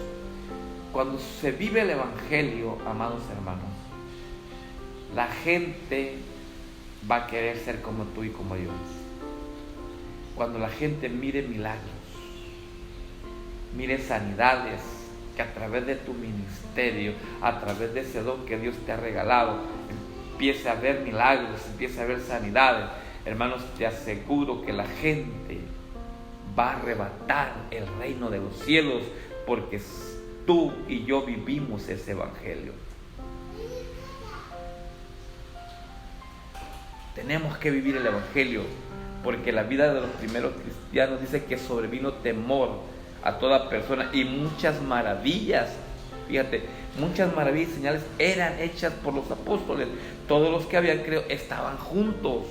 B: Cuando se vive el evangelio, amados hermanos, la gente va a querer ser como tú y como yo. Cuando la gente mire milagros, mire sanidades, que a través de tu ministerio, a través de ese don que Dios te ha regalado, empiece a ver milagros, empiece a ver sanidades, hermanos, te aseguro que la gente va a arrebatar el reino de los cielos, porque tú y yo vivimos ese evangelio. Tenemos que vivir el evangelio, porque la vida de los primeros cristianos dice que sobrevino temor a toda persona, y muchas maravillas, fíjate, muchas maravillas y señales eran hechas por los apóstoles. Todos los que habían creído estaban juntos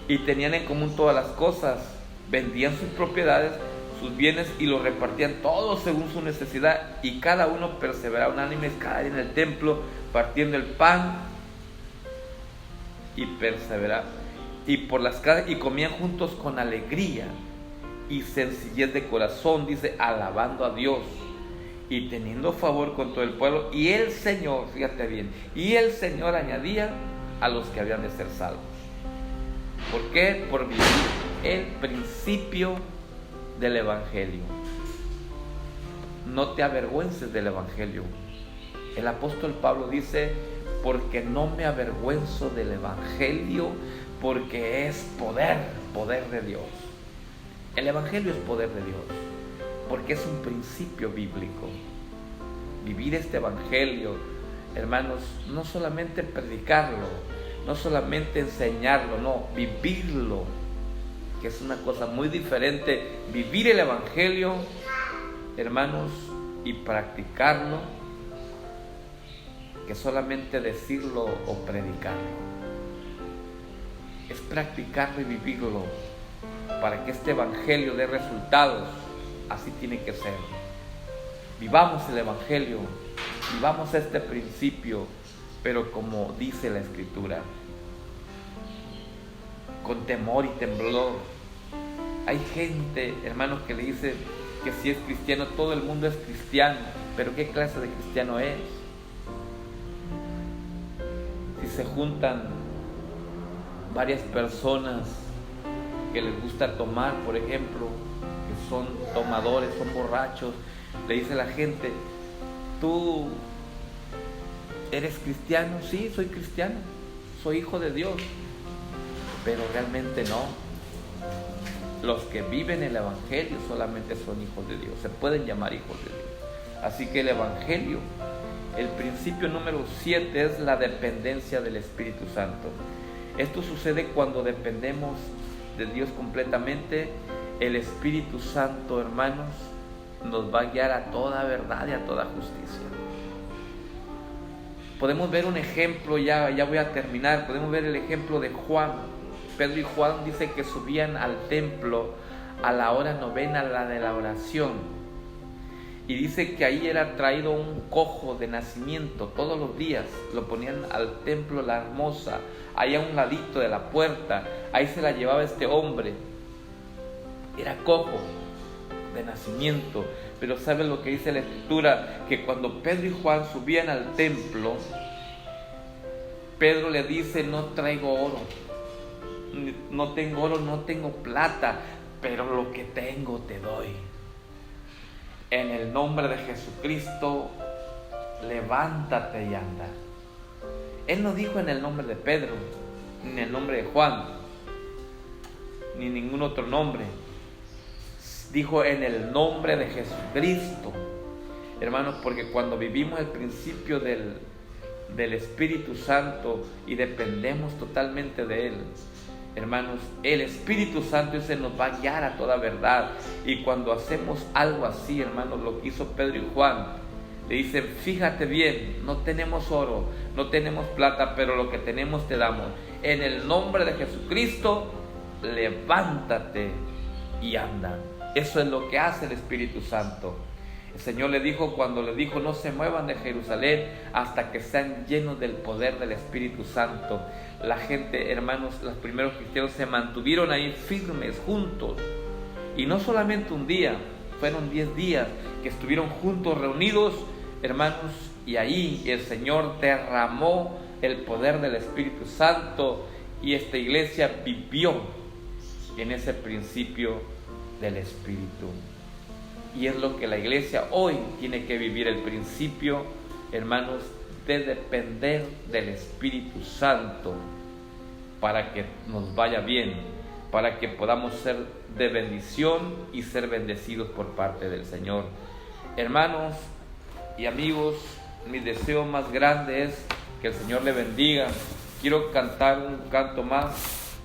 B: y tenían en común todas las cosas. Vendían sus propiedades, sus bienes, y los repartían todos según su necesidad, y cada uno perseveraba unánimes cada día en el templo, partiendo el pan, y perseveraba, y por las casas, y comían juntos con alegría y sencillez de corazón, dice, alabando a Dios y teniendo favor con todo el pueblo. Y el Señor, fíjate bien, y el Señor añadía a los que habían de ser salvos. ¿Por qué? Por vivir el principio del evangelio. No te avergüences del evangelio. El apóstol Pablo dice, porque no me avergüenzo del evangelio, porque es poder de Dios. El evangelio es poder de Dios, porque es un principio bíblico. Vivir este evangelio, hermanos, no solamente predicarlo, no solamente enseñarlo, no, vivirlo, que es una cosa muy diferente. Vivir el evangelio, hermanos, y practicarlo, que solamente decirlo o predicarlo. Es practicarlo y vivirlo para que este evangelio dé resultados. Así tiene que ser. Vivamos el evangelio, vivamos este principio, pero como dice la Escritura, con temor y temblor. Hay gente, hermanos, que le dice que si es cristiano, todo el mundo es cristiano, pero ¿qué clase de cristiano es? Si se juntan varias personas que les gusta tomar, por ejemplo, que son tomadores, son borrachos, le dice la gente, ¿tú eres cristiano? Sí, soy cristiano, soy hijo de Dios, pero realmente no. Los que viven el evangelio solamente son hijos de Dios, se pueden llamar hijos de Dios. Así que el evangelio, el principio número 7 es la dependencia del Espíritu Santo. Esto sucede cuando dependemos de Dios completamente. El Espíritu Santo, hermanos, nos va a guiar a toda verdad y a toda justicia. Podemos ver un ejemplo, ya voy a terminar, podemos ver el ejemplo de Juan. Pedro y Juan dice que subían al templo a la hora novena, la de la oración. Y dice que ahí era traído un cojo de nacimiento todos los días. Lo ponían al templo La Hermosa, ahí a un ladito de la puerta. Ahí se la llevaba este hombre. Era cojo de nacimiento. Pero ¿saben lo que dice la Escritura? Que cuando Pedro y Juan subían al templo, Pedro le dice, no traigo oro. No tengo oro, no tengo plata, pero lo que tengo te doy. En el nombre de Jesucristo, levántate y anda. Él no dijo en el nombre de Pedro, ni en el nombre de Juan, ni ningún otro nombre. Dijo en el nombre de Jesucristo. Hermanos, porque cuando vivimos el principio del Espíritu Santo y dependemos totalmente de Él, hermanos, el Espíritu Santo ese nos va a guiar a toda verdad. Y cuando hacemos algo así, hermanos, lo que hizo Pedro y Juan, le dicen, fíjate bien, no tenemos oro, no tenemos plata, pero lo que tenemos te damos. En el nombre de Jesucristo, levántate y anda. Eso es lo que hace el Espíritu Santo. El Señor le dijo, cuando le dijo, no se muevan de Jerusalén hasta que sean llenos del poder del Espíritu Santo. La gente, hermanos, los primeros cristianos se mantuvieron ahí firmes, juntos. Y no solamente un día, fueron 10 días que estuvieron juntos, reunidos, hermanos, y ahí el Señor derramó el poder del Espíritu Santo y esta iglesia vivió en ese principio del Espíritu. Y es lo que la iglesia hoy tiene que vivir, el principio, hermanos, de depender del Espíritu Santo para que nos vaya bien, para que podamos ser de bendición y ser bendecidos por parte del Señor. Hermanos y amigos, mi deseo más grande es que el Señor le bendiga. Quiero cantar un canto más,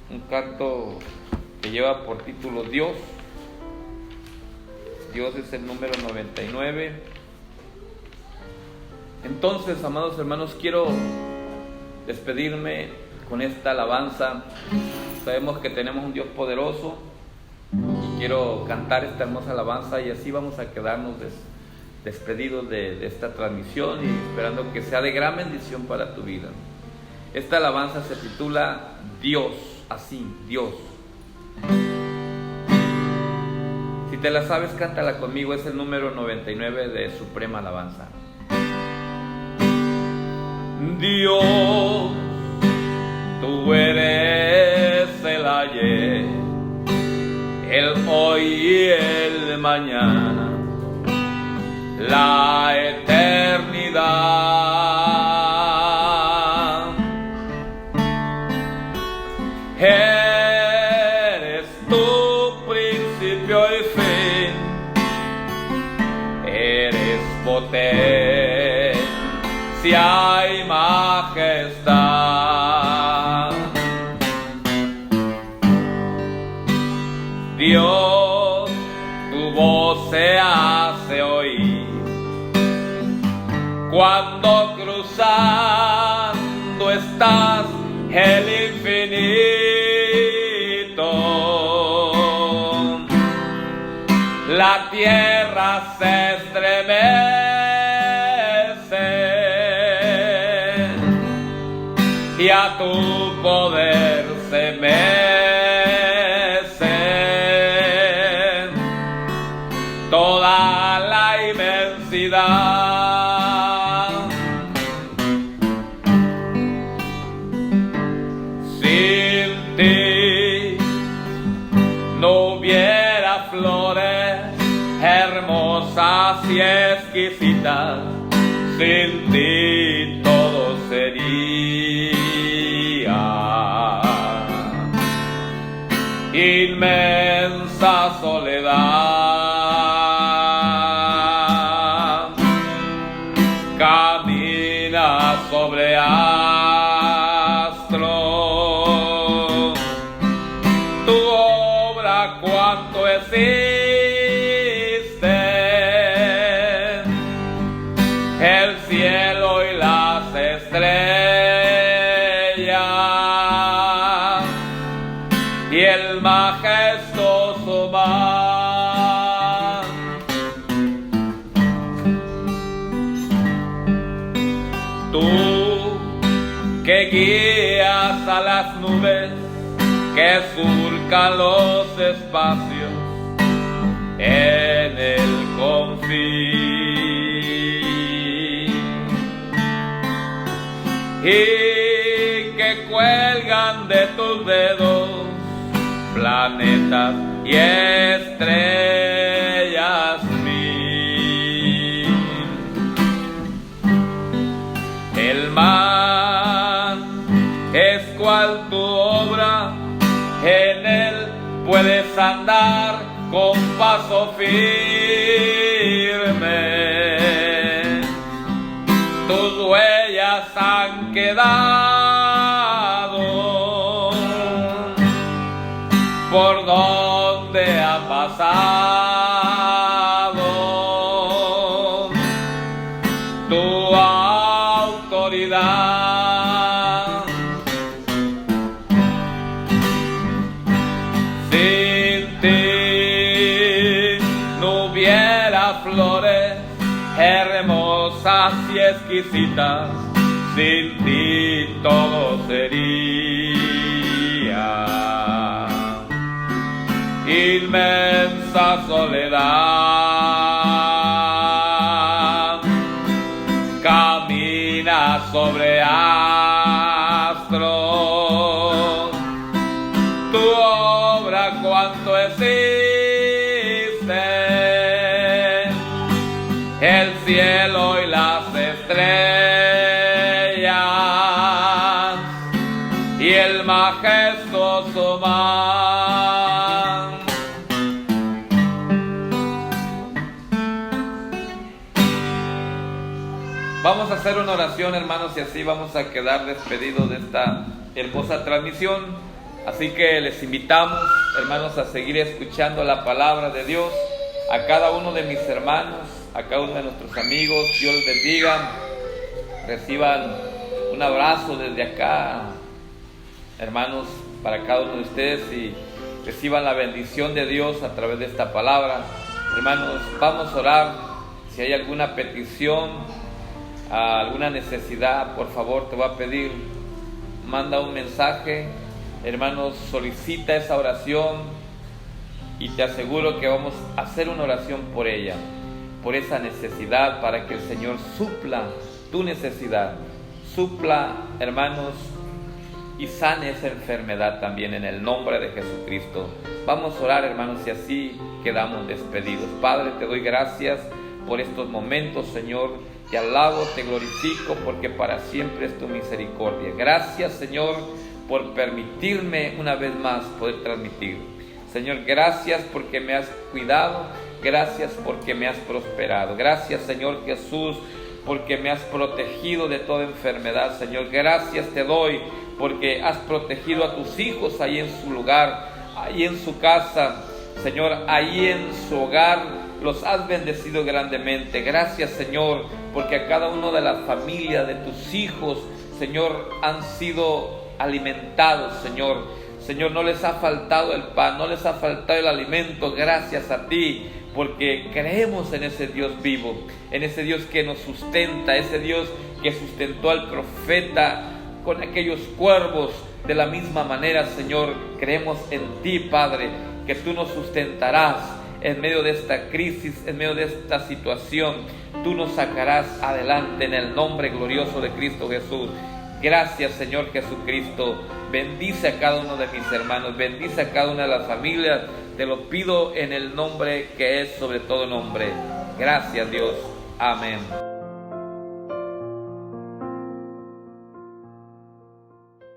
B: un canto que lleva por título Dios. Dios es el número 99. Entonces, amados hermanos, quiero despedirme con esta alabanza. Sabemos que tenemos un Dios poderoso y quiero cantar esta hermosa alabanza, y así vamos a quedarnos despedidos de esta transmisión y esperando que sea de gran bendición para tu vida. Esta alabanza se titula Dios, así, Dios. Si te la sabes, cántala conmigo, es el número 99 de Suprema Alabanza. Dios, tú eres el ayer, el hoy y el mañana, la eterna potencia y majestad. Dios, tu voz se hace oír cuando cruzando estás el infinito. La tierra se estremece y a tu poder se mece toda la inmensidad. Sin ti no hubiera flores hermosas y exquisitas, sin ti todo sería inmensa soledad. Camina sobre astros, tu obra cuanto existe, el cielo y las estrellas y el majestuoso mar. Tú que guías a las nubes que surcan los espacios en el confín y que cuelgan de tus dedos planetas y estrellas mil. El mar es cual tu obra, en él puedes andar con paso firme. Tus huellas han quedado por donde ha pasado tu autoridad. Sin ti no hubiera flores hermosas y exquisitas, sin ti todo sería inmensa soledad. Camina sobre astros, tu obra cuanto existe, el cielo y las estrellas y el majestuoso mar. Vamos a hacer una oración, hermanos, y así vamos a quedar despedidos de esta hermosa transmisión. Así que les invitamos, hermanos, a seguir escuchando la palabra de Dios. A cada uno de mis hermanos, a cada uno de nuestros amigos, Dios les bendiga. Reciban un abrazo desde acá, hermanos, para cada uno de ustedes, y reciban la bendición de Dios a través de esta palabra. Hermanos, vamos a orar. Si hay alguna petición, alguna necesidad, por favor, te voy a pedir, manda un mensaje, hermanos, solicita esa oración y te aseguro que vamos a hacer una oración por ella, por esa necesidad, para que el Señor supla tu necesidad, supla, hermanos, y sane esa enfermedad también en el nombre de Jesucristo. Vamos a orar, hermanos, y así quedamos despedidos. Padre, te doy gracias por estos momentos, Señor. Te alabo, te glorifico, porque para siempre es tu misericordia. Gracias, Señor, por permitirme una vez más poder transmitir. Señor, gracias porque me has cuidado Gracias porque me has prosperado. Gracias, Señor Jesús, porque me has protegido de toda enfermedad, Señor. Gracias te doy porque has protegido a tus hijos ahí en su lugar, ahí en su casa, Señor, ahí en su hogar. Los has bendecido grandemente. Gracias, Señor, porque a cada uno de la familia de tus hijos, Señor, han sido alimentados, Señor. Señor, no les ha faltado el pan, no les ha faltado el alimento. Gracias a ti, porque creemos en ese Dios vivo, en ese Dios que nos sustenta, ese Dios que sustentó al profeta con aquellos cuervos. De la misma manera, Señor, creemos en ti, Padre, que tú nos sustentarás en medio de esta crisis, en medio de esta situación. Tú nos sacarás adelante en el nombre glorioso de Cristo Jesús. Gracias, Señor Jesucristo. Bendice a cada uno de mis hermanos, bendice a cada una de las familias. Te lo pido en el nombre que es sobre todo nombre. Gracias, Dios. Amén.